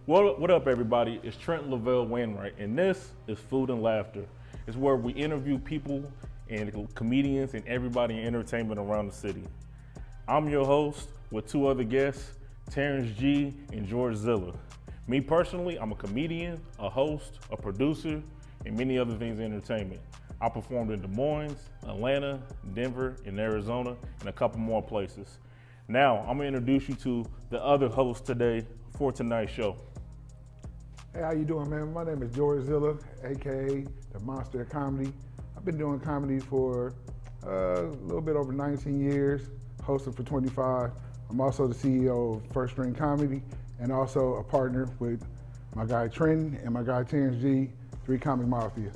What up, everybody? It's Trent Lavelle Wainwright, and this is Food and Laughter. It's where we interview people and comedians and everybody in entertainment around the city. I'm your host with two other guests, Terrence G and George Zilla. Me personally, I'm a comedian, a host, a producer, and many other things in entertainment. I performed in Des Moines, Atlanta, Denver, and Arizona, and a couple more places. Now, I'm gonna introduce you to the other host today for tonight's show. Hey, how you doing, man? My name is George Zilla, AKA the Monster of Comedy. I've been doing comedy for a little bit over 19 years, hosting for 25. I'm also the CEO of First String Comedy and also a partner with my guy Trent and my guy Terrence G, 3 Comic Mafia.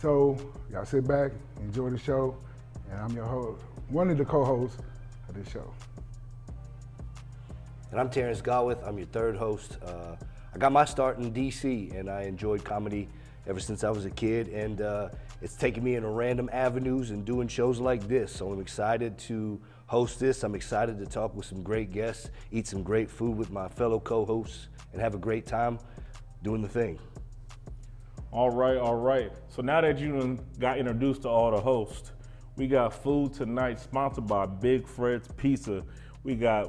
So, y'all sit back, enjoy the show, and I'm your host, one of the co-hosts of this show. And I'm Terrence Galwith. I'm your third host. I got my start in DC, and I enjoyed comedy ever since I was a kid, and it's taken me into random avenues and doing shows like this. So I'm excited to host this. I'm excited to talk with some great guests, eat some great food with my fellow co-hosts, and have a great time doing the thing. All right. So now that you got introduced to all the hosts, we got food tonight sponsored by Big Fred's Pizza. We got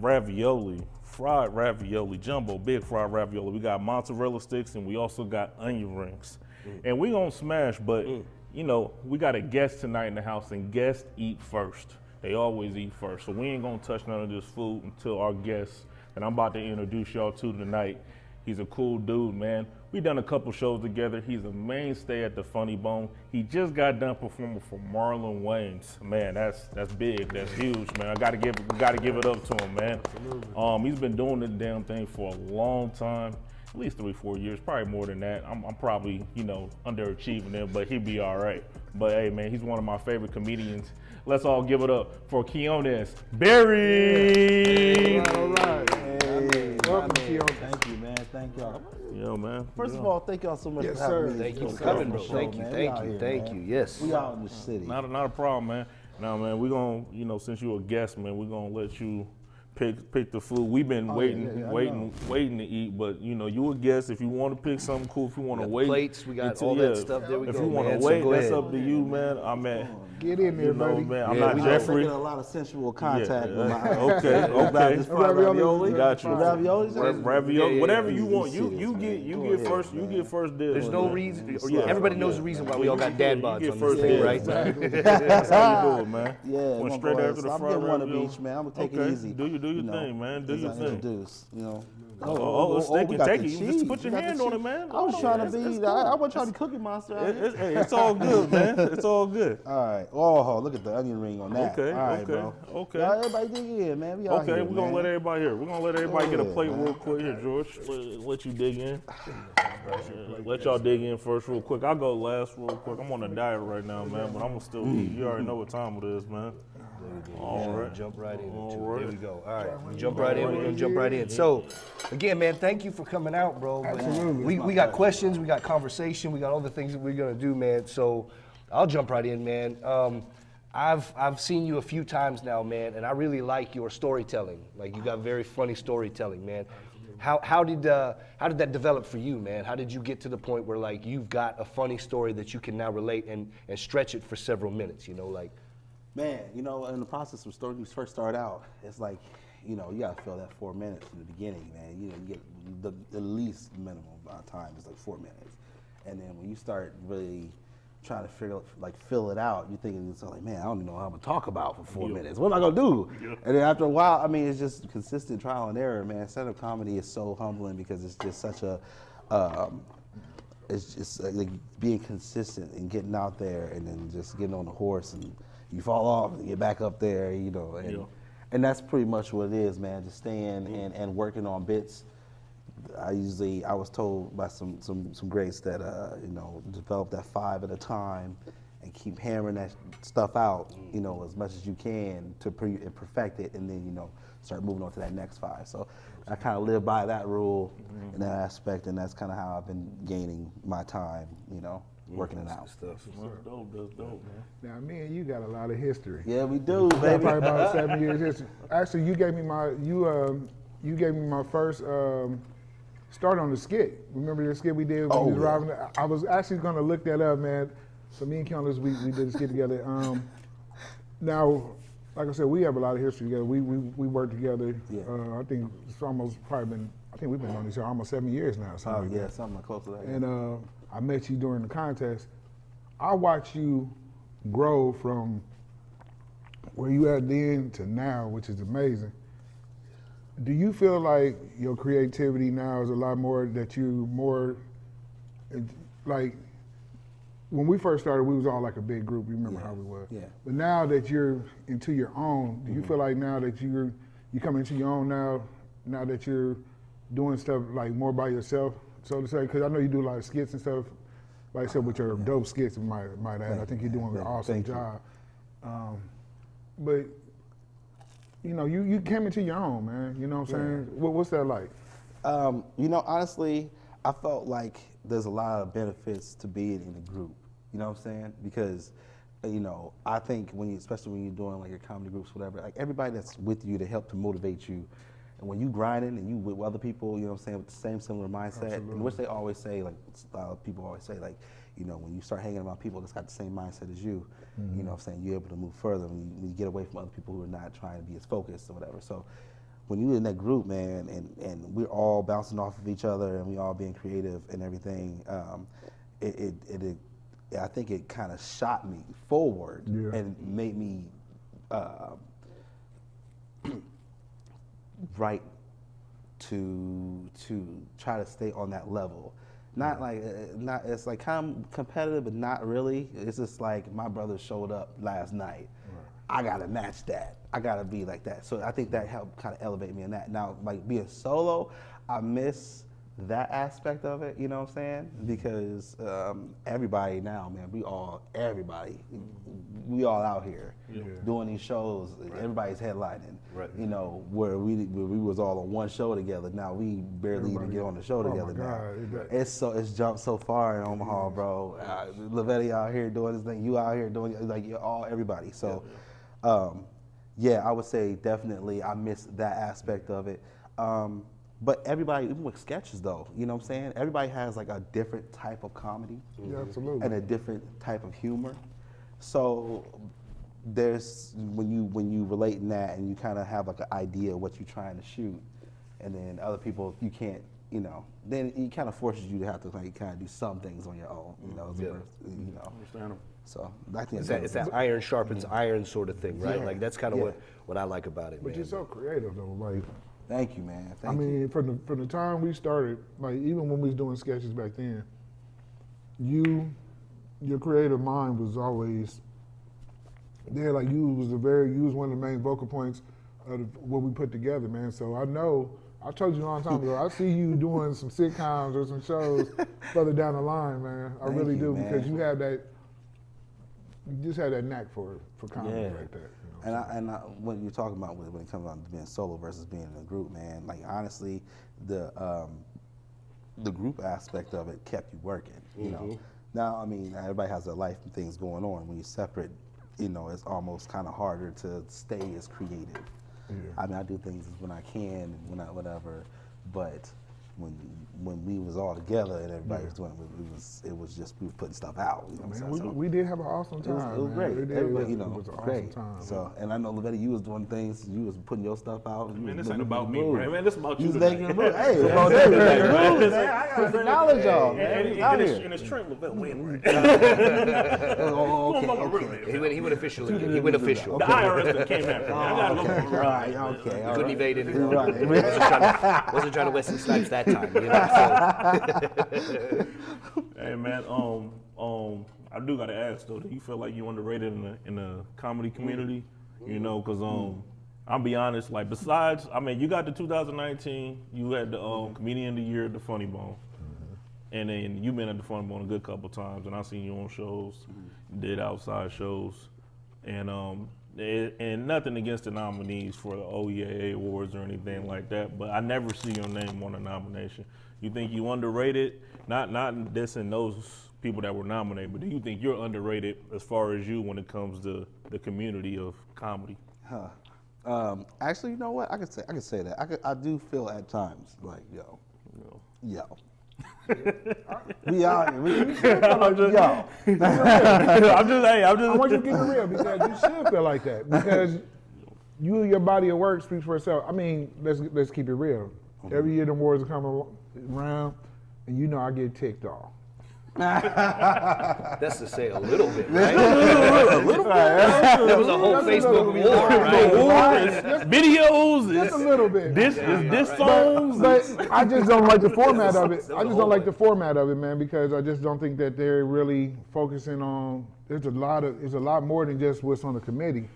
ravioli, fried ravioli, jumbo, big fried ravioli. We got mozzarella sticks, and we also got onion rings. And we gonna smash, but you know, we got a guest tonight in the house, and guests eat first. They always eat first. So we ain't gonna touch none of this food until our guest that I'm about to introduce y'all to tonight. He's a cool dude, man. We done a couple shows together. He's a mainstay at the Funny Bone. He just got done performing for Marlon Wayans. Man, that's big, that's huge, man. We gotta give it up to him, man. He's been doing this damn thing for a long time, at least 3-4 years, probably more than that. I'm probably, underachieving him, but he'd be all right. But hey, man, he's one of my favorite comedians. Let's all give it up for Quionez. Barry! All right. Hey, welcome, Quionez. Thank you, man. Thank y'all. Yo, man. First of all, thank y'all so much Yes, for having sir. me. Thank you for Show, coming, bro. man. Thank you, We thank out you, here, thank man. you. Yes. We out in the city. Not a problem, man. Now, man, we're gonna, since you're a guest, man, we're gonna let you pick the food. We've been waiting to eat, but you a guest. If you want to pick something cool, if you want to wait, plates, we got all that stuff. There we if go, you want to man. So wait, go that's ahead. up to you, man. I mean, Get in there, buddy. man. I'm Yeah, not we Jeffrey. Making a lot of sensual contact with my Okay. This fried ravioli. Got you. Ravioli. Ravioli, whatever you These want. cities, You man. get first. You get first dibs. There's no man. reason. Yeah. Everybody knows the reason why we all got dad bods You on get this first thing, dibs, right? man. That's how you do it, man. Yeah, Went I'm straight gonna after the I'm fried getting one of ravioli. each, man. I'm gonna take Okay. it easy. Do your thing, man. Do as your I thing. introduce, They can got take the it. You cheese. just put your We got the hand on cheese. it, man. I was trying to be. It's I cool. wasn't trying to be Cookie Monster out here. It's all good, man. It's all good. All right. Oh, look at the onion ring on that. Okay, All right, okay, bro. okay. Y'all, everybody dig in, man. We out Okay, here, we're gonna man. let everybody here. We're gonna let everybody get a Yeah, plate man. real quick here, George. Let you dig in. Let y'all dig in first real quick. I'll go last real quick. I'm on a diet right now, man, but I'm gonna still eat. You already know what time it is, man. All right. Jump right in. All There right. we go. All right. We jump right in. We're going to jump right in. So, again, man, thank you for coming out, bro. But Absolutely. we got questions. We got conversation. We got all the things that we're going to do, man. So, I'll jump right in, man. I've seen you a few times now, man, and I really like your storytelling. Like, you got very funny storytelling, man. How did that develop for you, man? How did you get to the point where, like, you've got a funny story that you can now relate and stretch it for several minutes, Man, in the process of when you first start out, it's like, you gotta fill that 4 minutes in the beginning, man. You get the least minimum amount of time is like 4 minutes. And then when you start really trying to fill it out, you're thinking, it's like, man, I don't even know how I'm gonna talk about for 4 minutes. What am I gonna do? And then after a while, I mean, it's just consistent trial and error, man. Stand-up comedy is so humbling because it's just such a, it's just like being consistent and getting out there and then just getting on the horse and you fall off and get back up there, and that's pretty much what it is, man. Just staying and working on bits. I was told by some greats that develop that 5 at a time and keep hammering that stuff out, as much as you can to perfect it, and then start moving on to that next 5. So I kind of live by that rule in that aspect, and that's kind of how I've been gaining my time, working it out. That's dope, man. Now, me and you got a lot of history. Yeah, we do, We got baby. probably about 7 years history. Actually, you gave me my first start on the skit. Remember the skit we did when Oh, we was yeah. driving? I was actually gonna look that up, man. So me and Quionez, we did a skit together. Now, like I said, we have a lot of history together. We worked together. Yeah. I think it's almost probably been. I think we've been on each other almost 7 years now. Oh, Something like yeah, that. something close to that. And I met you during the contest. I watched you grow from where you at then to now, which is amazing. Do you feel like your creativity now is a lot more that you more like when we first started, we was all like a big group. You remember Yeah. how we were. Yeah. But now that you're into your own, do you feel like now that you come into your own now that you're doing stuff like more by yourself, so to say? Because I know you do a lot of skits and stuff. Like I said, with your dope skits, might add. I think you're doing an awesome Thank you. job. But you know, you came into your own, man. You know what I'm saying? What's that like? You know, honestly, I felt like there's a lot of benefits to being in a group. You know what I'm saying? Because, you know, I think especially when you're doing like your comedy groups, whatever, like everybody that's with you to help to motivate you. And when you grinding and you with other people, you know what I'm saying, with the same similar mindset, in which they always say, like people always say, like, you know, when you start hanging around people that's got the same mindset as you, you know what I'm saying, you're able to move further when you get away from other people who are not trying to be as focused or whatever. So when you're in that group, man, and we're all bouncing off of each other and we all being creative and everything, I think it kind of shot me forward and made me right to try to stay on that level. Not like it's like kind of competitive, but not really. It's just like my brother showed up last night. I gotta match that. I gotta be like that. So I think that helped kind of elevate me in that. Now, like being solo, I miss that aspect of it. You know what I'm saying? Because everybody now, man, we all out here doing these shows. Everybody's headlining. Right. You know, where we was all on one show together. Now we barely even get on the show together now. It's jumped so far in Omaha, bro. Lavetti out here doing his thing. You out here doing like everybody. So, yeah, I would say definitely I miss that aspect of it. But everybody, even with sketches though, you know what I'm saying? Everybody has like a different type of comedy. Yeah, absolutely. And a different type of humor. So there's when you relate in that and you kind of have like an idea of what you're trying to shoot, and then other people you can't, you know, then it kind of forces you to have to like kind of do some things on your own, you know. You know. Understandable. So I think It's that iron sharpens iron sort of thing, right? Yeah. Like that's kind of Yeah. what I like about it, But man. you're so creative though, like. Thank you, man. I mean, from the time we started, like even when we was doing sketches back then, your creative mind was always there. Like you was one of the main vocal points of what we put together, man. So I know, I told you a long time ago, I see you doing some sitcoms or some shows further down the line, man. I Thank really you, do, man. because you just have that knack for comedy like that. You know? And when you're talking about when it comes down to being solo versus being in a group, man, like honestly, the group aspect of it kept you working. You know, now I mean everybody has their life and things going on. When you're separate, you know, it's almost kind of harder to stay as creative. Yeah. I mean, I do things when I can and when I whatever, but when we was all together and everybody was doing it, it was just we were putting stuff out. You know what I'm Man, saying? we did have an awesome It was, time. it was man. great. We did. Everybody, you know, it was an great. awesome time. So, and I know Lavetti, you was doing things. You was putting your stuff out. You Man, was this ain't making about the me, move. bro. Man, this is about you was tonight. making the move. Hey, it's about them to make the move, man. I gotta acknowledge y'all, man. And, Out and, here. and it's Trent Levette win, right? Oh, okay, Come on, okay. really. He went official. He went official. The IRS that came after me. I gotta go Okay, for all it. right, okay, all Couldn't right. evade it. Right. Wasn't trying to Wesley Snipes that time. You know? Hey man, I do gotta ask though. Do you feel like you underrated in the comedy community? You know, cause I'll be honest. Like besides, I mean, you got the 2019. You had the Comedian of the Year, the Funny Bone, and then you've been at the Funny Bone a good couple times, and I've seen you on shows, did outside shows, and nothing against the nominees for the OEAA awards or anything like that, but I never see your name on a nomination. You think you underrated? Not dissing those people that were nominated, but do you think you're underrated as far as you when it comes to the community of comedy? Actually, you know what? I could say that. I do feel at times like, yo, Yo. We out here. I'm just, Yo. I want you to keep it real because you should feel like that because your body of work speaks for itself. I mean, let's keep it real. Every year the awards come around, and you know I get ticked off. That's to say a little bit, right? a little bit. There was a whole Facebook war, right? Videos, Just a little bit. this songs. But I just don't like the format of it. I just don't like the format of it, man, because I just don't think that they're really focusing on. It's a lot more than just what's on the committee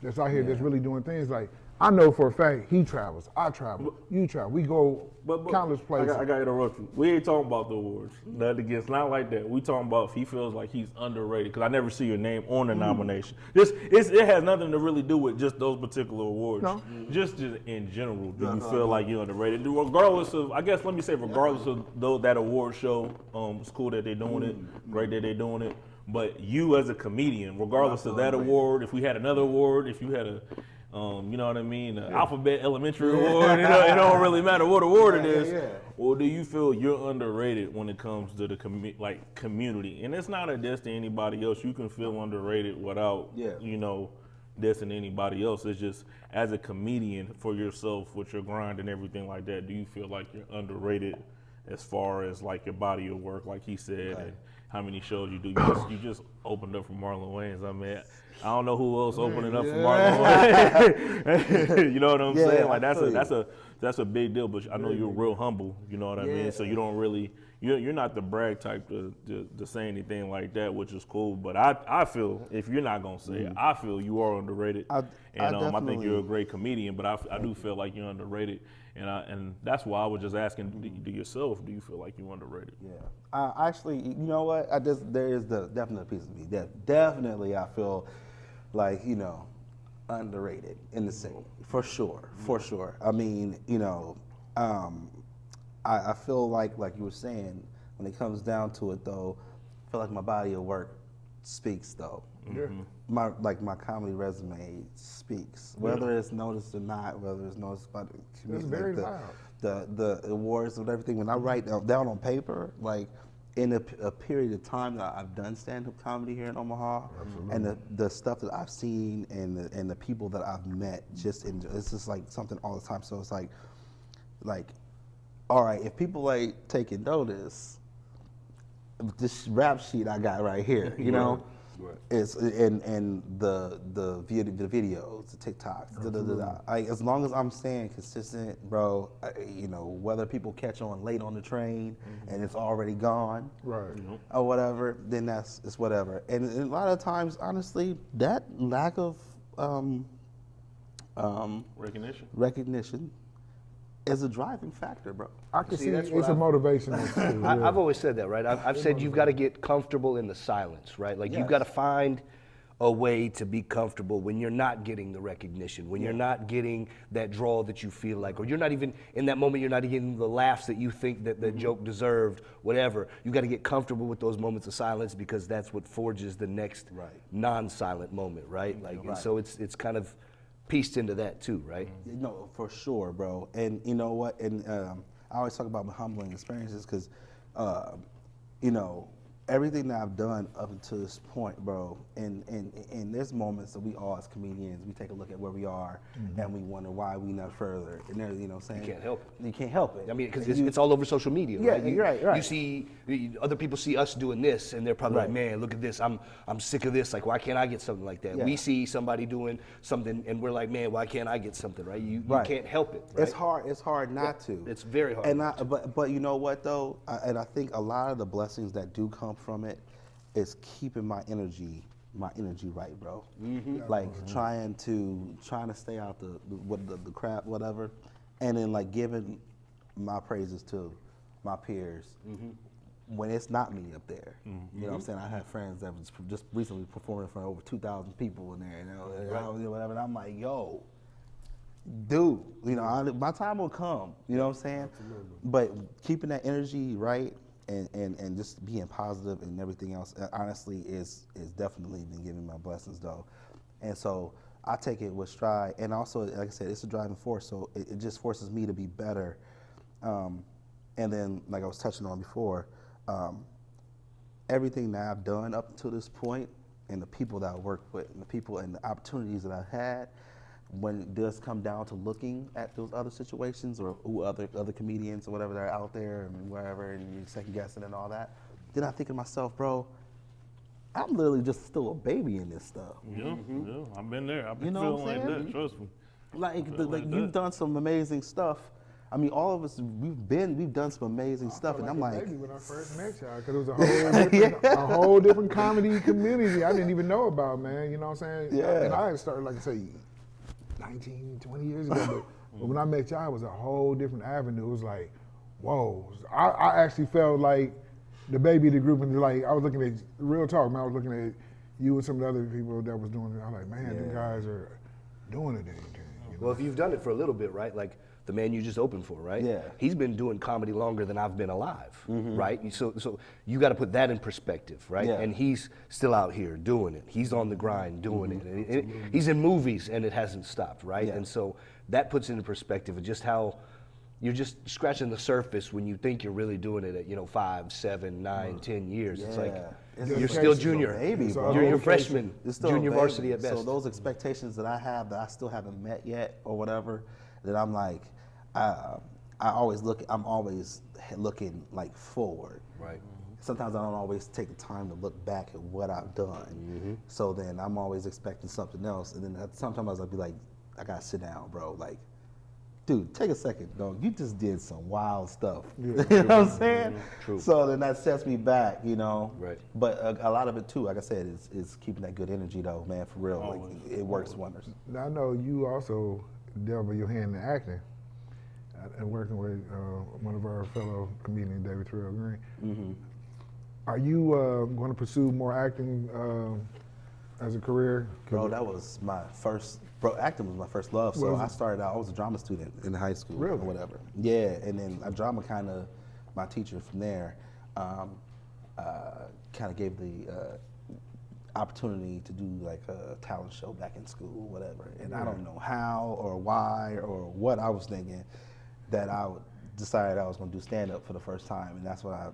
that's out here that's really doing things. Like I know for a fact he travels, I travel, you travel. We go countless places. I got to interrupt you. We ain't talking about the awards. Nothing against, not like that. We talking about if he feels like he's underrated because I never see your name on the nomination. It has nothing to really do with just those particular awards. No. Just in general, do you feel like you're underrated? Regardless of, I guess, let me say, regardless of that award show, it's cool that they're doing it, great that they're doing it. But you as a comedian, regardless of that award, if we had another award, if you had a you know what I mean? Alphabet Elementary Award. It don't really matter what award it is. Or do you feel you're underrated when it comes to the community? And it's not a diss to anybody else. You can feel underrated without, dissing anybody else. It's just as a comedian for yourself with your grind and everything like that. Do you feel like you're underrated as far as like your body of work, like he said, and how many shows you do? You just opened up for Marlon Wayans. I mean, I don't know who else opening up for Marlon Wayans. You know what I'm saying? Like that's a big deal. But I know you're real humble. You know what I mean? So you don't really you're not the brag type to say anything like that, which is cool. But I feel if you're not gonna say it, I feel you are underrated. I think you're a great comedian. But I do feel like you're underrated. And that's why I was just asking do yourself, do you feel like you're underrated? Yeah. Actually, you know what? There is the definite piece of me that definitely I feel like, underrated in the city. For sure. I mean, I feel like you were saying, when it comes down to it though, I feel like my body of work speaks though. Mm-hmm. My comedy resume speaks, whether it's noticed or not, whether it's noticed by the community. It's very loud. The awards and everything. When I write down on paper, like in a period of time that I've done stand-up comedy here in Omaha, and the stuff that I've seen and the people that I've met, it's just like something all the time. So it's like, all right, if people ain't taking notice, this rap sheet I got right here, it's and the videos, the TikToks, Like, as long as I'm staying consistent, bro, whether people catch on late on the train and it's already gone, Right. or whatever, then it's whatever. And a lot of times, honestly, that lack of recognition is a driving factor, bro. I can see that's it's what a motivation. I've always said that, right? I've said you've got to get comfortable in the silence, right? Like you've got to find a way to be comfortable when you're not getting the recognition, when you're not getting that draw that you feel like, or you're not even, in that moment, you're not getting the laughs that you think that the joke deserved, whatever. You got to get comfortable with those moments of silence because that's what forges the next non-silent moment, right? And so it's kind of pieced into that too, right? No, for sure, bro. And you know what? And I always talk about my humbling experiences because, everything that I've done up until this point, bro, and there's moments that we all as comedians, we take a look at where we are and we wonder why we not further. And there's, saying? You can't help it. You can't help it. I mean, because it's all over social media, Yeah, right? right. You see, other people see us doing this, and they're probably like, man, look at this. I'm sick of this. Like, why can't I get something like that? Yeah. We see somebody doing something, and we're like, man, why can't I get something, right? You can't help it, right? It's hard not to. It's very hard. And but you know what, though? I think a lot of the blessings that do come from it is keeping my energy right, bro. Like trying to stay out the crap, whatever, and then like giving my praises to my peers when it's not me up there. You know what I'm saying? I had friends that was just recently performing in front of over 2,000 people in there, whatever. And I'm like, yo, dude, my time will come. You know what I'm saying? Absolutely. But keeping that energy right. And just being positive and everything else, honestly, is definitely been giving my blessings, though. And so I take it with stride. And also, like I said, it's a driving force, so it just forces me to be better And then, like I was touching on before, everything that I've done up to this point, and the people that I worked with, and the people and the opportunities that I've had, when it does come down to looking at those other situations or other comedians or whatever that are out there and wherever, and you're second guessing and all that, then I think to myself, bro, I'm literally just still a baby in this stuff. Yeah, I've been there. I've been You know what feeling I'm like saying? that. Trust me. Like you've done some amazing stuff. I mean, all of us, we've done some amazing stuff, and I'm like, maybe when I first met y'all, because it was a whole different comedy community I didn't even know about, man. You know what I'm saying? Yeah. And I had started, like I say, 19, 20 years ago, but when I met y'all, it was a whole different avenue. It was like, whoa. I actually felt like the baby of the group, and like I was looking at, real talk, man, I was looking at you and some of the other people that was doing it. I was like, man, these guys are doing it. You know? Well, if you've done it for a little bit, right? Like the man you just opened for, right? Yeah. He's been doing comedy longer than I've been alive, right? So you got to put that in perspective, right? Yeah. And he's still out here doing it. He's on the grind doing it. And he's in movies and it hasn't stopped, right? Yeah. And so that puts into perspective of just how you're just scratching the surface when you think you're really doing it at 5, 7, 9, 10 years. It's like It's you're a still baby, junior. baby, bro. You're freshman, It's still a junior baby. varsity at best. So those expectations that I have that I still haven't met yet or whatever, that I'm like, I'm always looking like forward. Right. Sometimes I don't always take the time to look back at what I've done. So then I'm always expecting something else, and then sometimes I'll be like, I gotta sit down, bro. Like, dude, take a second, dog. You just did some wild stuff. You know what I'm saying? True. So then that sets me back, Right. But a lot of it too, like I said, is keeping that good energy though, man, for real. Like, it works wonders. Now, I know you also delve your hand in acting and working with one of our fellow comedians, David Terrell Green. Are you going to pursue more acting as a career? Bro, that was my first. Bro, acting was my first love. So I started out. I was a drama student in high school or whatever. Yeah, and then drama kind of, my teacher from there, kind of gave the opportunity to do like a talent show back in school, whatever. And I don't know how or why or what I was thinking that I decided I was going to do stand up for the first time, and that's when I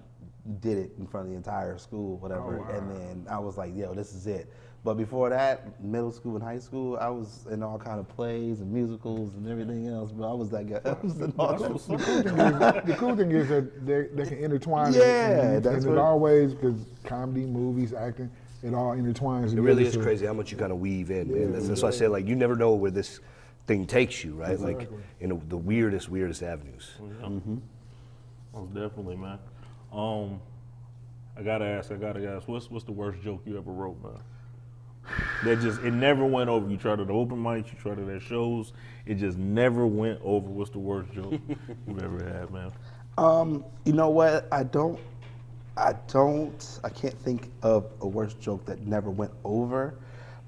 did it in front of the entire school, whatever. And then I was like, yo, this is it. But before that, middle school and high school, I was in all kind of plays and musicals and everything else. But I was that guy. I was in all that. The cool thing is that they can intertwine. Yeah, and that's it what- always, because comedy, movies, acting, it all intertwines. It really is crazy how much you kind of weave in, man. That's why I say, like, you never know where this thing takes you, right? Like, in the weirdest avenues. Most definitely, man. I gotta ask, what's the worst joke you ever wrote, man? That it never went over. You tried it at open mics, you tried it at shows, it just never went over. What's the worst joke you've ever had, man? You know what? I can't think of a worst joke that never went over,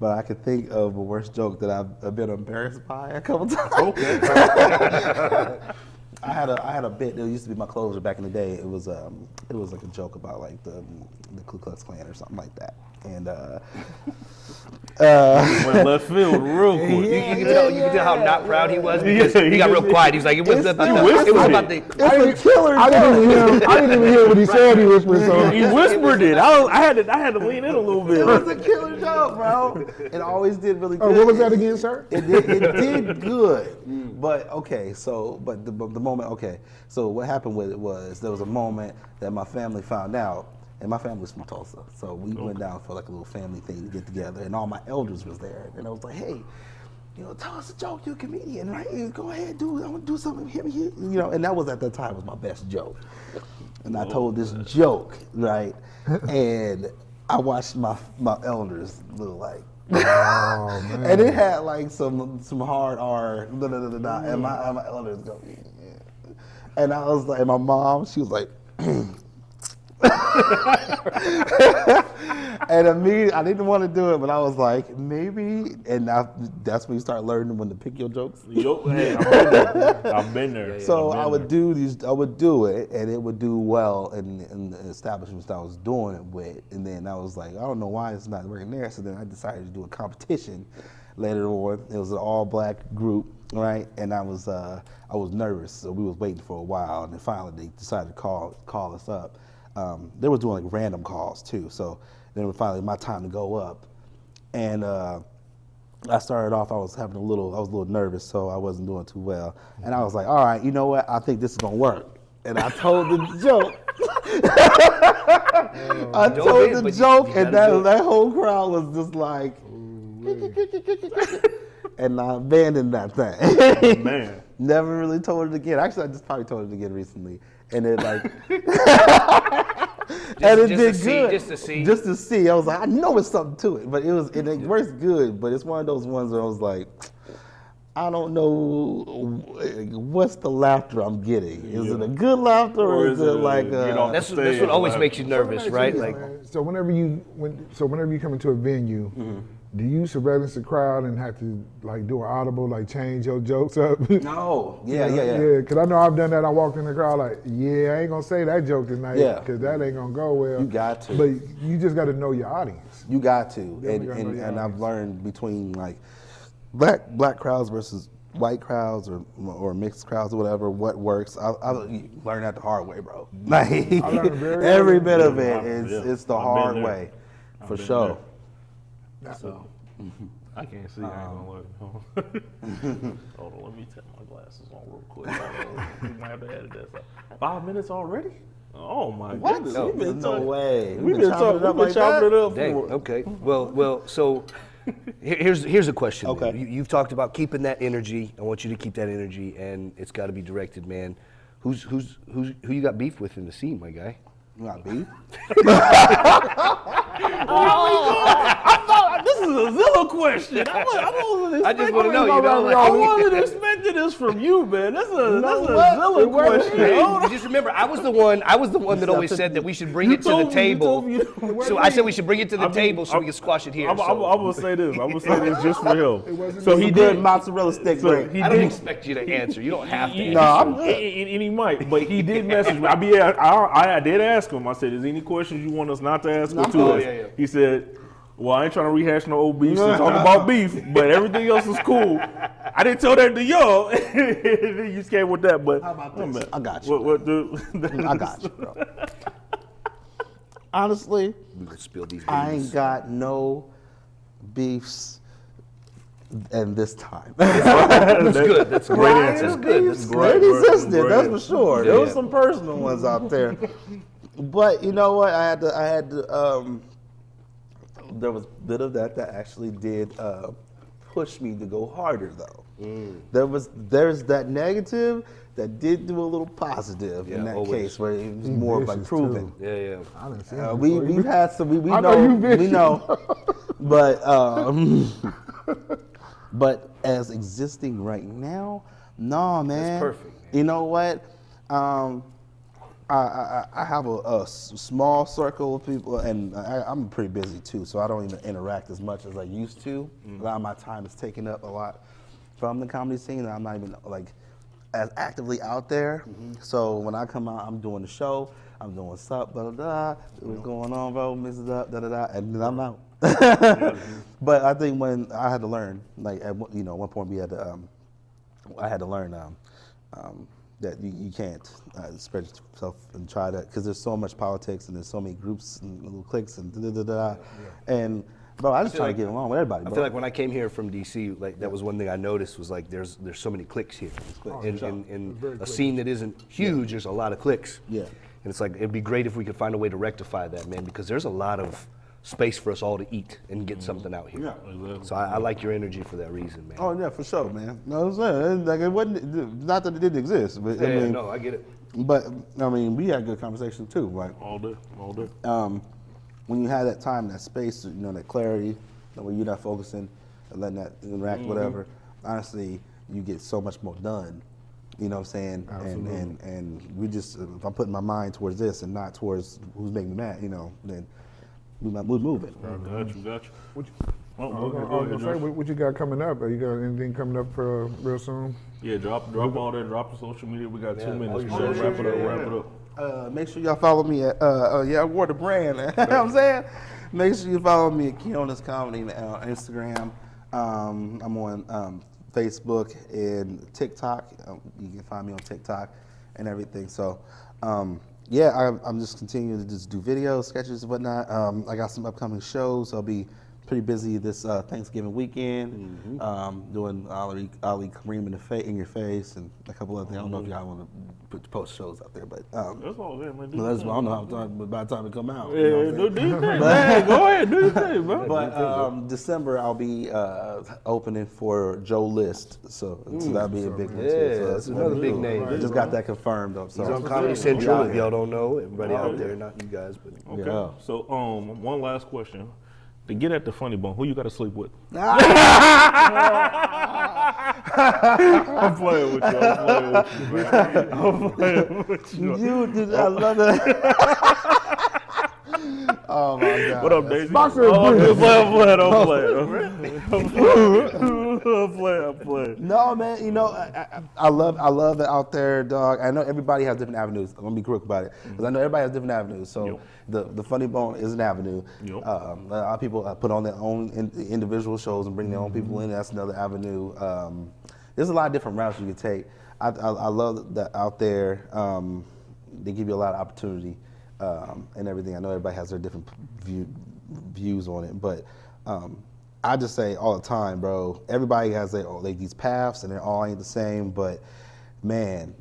but I can think of a worst joke that I've been embarrassed by a couple times. Okay. I had a bit. It used to be my closer back in the day. It was like a joke about like the Ku Klux Klan or something like that. And Went left field real quick. You can tell how not proud he was because he got real quiet. He was like, it was about the. it's a killer I didn't even hear what he said. He whispered. So He whispered it. I had to lean in a little bit. It was a killer joke, bro. It always did really good. what was that again, sir? It did good, but okay. So, but the moment, okay. So what happened with it was there was a moment that my family found out, and my family's from Tulsa, so we went down for like a little family thing to get together, and all my elders was there, and I was like, hey, tell us a joke. You're a comedian, right? Go ahead, I want to do something. Hear me, and that was at that time was my best joke, and I told this joke, right, and I watched my elders look like. Oh, man. And it had like some hard R, and my elders go, yeah. And I was like, my mom, she was like, and immediately, I didn't want to do it, but I was like, maybe, and that's when you start learning when to pick your jokes. Hey, I've been there. So I would do it, and it would do well in the establishments that I was doing it with, and then I was like, I don't know why it's not working there. So then I decided to do a competition later on. It was an all-black group, right? And I was nervous, so we was waiting for a while, and then finally they decided to call us up. They were doing like random calls too, so then it was finally my time to go up, and I started off. I was a little nervous, so I wasn't doing too well, and I was like, all right, you know what? I think this is gonna work, and I told the joke. I told the joke, and that whole crowd was just like, and I abandoned that thing. Man. Never really told it again. Actually, I just probably told it again recently, and it like, and it did good. Just to see. I was like, I know it's something to it, but it works good. But it's one of those ones where I was like, I don't know what's the laughter I'm getting. Is it a good laughter or is it like that's what always makes you nervous, right? Like, so whenever you come into a venue, do you surveillance the crowd and have to like do an audible, like change your jokes up? No. Yeah. Because I know I've done that. I walked in the crowd like, yeah, I ain't gonna say that joke tonight because that ain't gonna go well. You got to. But you just got to know your audience. You got to. And I've learned between like black crowds versus white crowds or mixed crowds or whatever, what works. I learned that the hard way, bro. Like every bit of it it's the hard way, for sure. So I can't see. I ain't gonna look. Hold on, let me take my glasses on real quick. We might have to edit this up. 5 minutes already? Oh my goodness! No way. We've been chopping it up. Dang, okay. Well. So here's a question. Okay. Man. You've talked about keeping that energy. I want you to keep that energy, and it's got to be directed, man. Who you got beef with in the scene, my guy? You got beef? This is a Zilla question. I just want to know. I wasn't expecting this from you, man. This is a Zilla question. Hey, just remember, I was the one that always said that we should bring it to the table. So I said we should bring it to the table so we can squash it here. I'm gonna say this. I'm gonna say this just for him. So he did mozzarella stick break. I don't expect you to answer. You don't have to answer. No, and he might, but he did message me. I did ask him. I said, "Is there any questions you want us not to ask or to us?" Yeah. He said, "Well, I ain't trying to rehash no old beefs and talk about beef, but everything else is cool." I didn't tell that to y'all. You just came with that, but how about this? I got you. I got you, bro. Honestly, We could spill these I beans. ain't got no beefs and this time. That's good. That's a great Great answer. answer. That's good. That's It existed, that's for sure. Yeah. There was some personal ones out there. But you know what? I had to there was a bit of that actually did push me to go harder though. There's that negative that did do a little positive in that always. case where it was more of like vicious, proving. too. Yeah. I done seen it We've before. had some we I know you know we vicious. know, but as existing right now, no man. perfect, man. You know what? I have a small circle of people, and I'm pretty busy too, so I don't even interact as much as I used to. A lot of my time is taken up a lot from the comedy scene, and I'm not even like as actively out there. So when I come out, I'm doing the show, I'm doing what's up, blah, blah, blah, what's going on, bro, mix it up, da, da, da, and then I'm out. But I think when I had to learn, like at one point we had to, I had to learn that you can't spread yourself and try to, because there's so much politics and there's so many groups and little cliques and da da da da. And bro, I just try to get along with everybody. I Bro. feel like when I came here from DC, like that was one thing I noticed was like there's so many cliques here. In a scene that isn't huge, there's a lot of cliques. Yeah. And it's like it'd be great if we could find a way to rectify that, man, because there's a lot of space for us all to eat and get something out here. Yeah. So I like your energy for that reason, man. Oh yeah, for sure, man. No, I'm saying like it wasn't, not that it didn't exist, but yeah, I mean, no, I get it. but I mean, we had good conversation too, like. All day. When you have that time, that space, that clarity, where you're not focusing and letting that interact, whatever, honestly, you get so much more done. You know what I'm saying? Absolutely. And we just, if I'm putting my mind towards this and not towards who's making me mad, then we're moving. Got you. What Oh, I go was ahead, gonna say, Josh. what you got coming up? You got anything coming up for real soon? Yeah, drop all that. Drop the social media. We got 2 minutes. your Man. social Wrap it up. Make sure y'all follow me at, I wore the brand, you know what I'm saying? Make sure you follow me at Quionez Comedy on Instagram. I'm on Facebook and TikTok. You can find me on TikTok and everything. So, yeah, I'm just continuing to just do videos, sketches, and whatnot. I got some upcoming shows. I'll be pretty busy this Thanksgiving weekend, doing Ali Kareem in your face and a couple other things. I don't know if y'all want to post shows out there, but That's all good, man. I don't know how by the time it come out. Yeah, you know what I'm saying? do your thing, man. Go ahead, do your thing, bro. But December I'll be opening for Joe List, so that'll be a big one too. Yeah, So that's another big name. I just got that confirmed though. So He's on Comedy Central. If y'all don't know, everybody out there, not you guys, but Okay. Yeah. So, one last question. To get at the funny bone, who you got to sleep with? I'm playing with you. I'm playing with you. You did, I love that. Oh my God. What up, Daisy? Boxer I'm Bruce. playing. No, man. You know, I love it out there, dog. I know everybody has different avenues. I'm gonna be quick about it because I know everybody has different avenues. So the funny bone is an avenue. Yep. A lot of people put on their own individual shows and bring their own people in. That's another avenue. There's a lot of different routes you can take. I love that out there. They give you a lot of opportunity and everything. I know everybody has their different views on it, but I just say all the time, bro. Everybody has these paths, and they're all ain't the same. But man,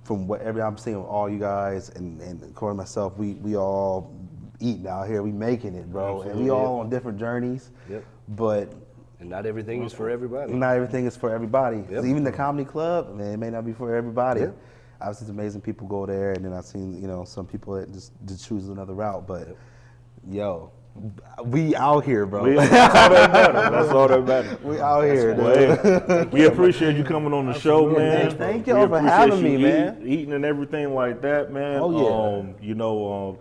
from whatever I'm seeing with all you guys and according to myself, we all eating out here. We making it, bro. Absolutely. And we all on different journeys. Yep. But and not everything is for everybody. not everything is for everybody. Yep. Even the comedy club, man, it may not be for everybody. Yep. I've seen amazing people go there, and then I've seen some people that just choose another route. But yo, we out here, bro. That's all that matters. That's all that matters. We out here, dude. Well, hey, we appreciate you coming on the show, man. Thank We y'all for appreciate having you me, man. Eating and everything like that, man. Oh, yeah.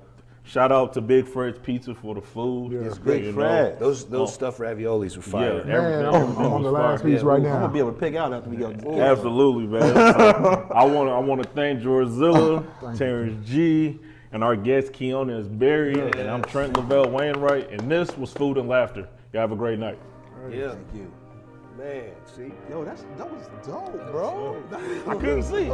Shout out to Big Fred's Pizza for the food. Yeah. Big Fred. Those stuffed raviolis were fire. Yeah, Man, everything I'm on the was last fire. piece right I'm gonna now. be able to pick out after we go. Absolutely, man. So, I want to thank Georgezilla, Terrence G, and our guest Quionez Berry, and I'm Trent Lavelle Wainwright, and this was Food and Laughter. Y'all have a great night. Yeah, Thank you. man. See. Yo, that was dope, bro. I couldn't see.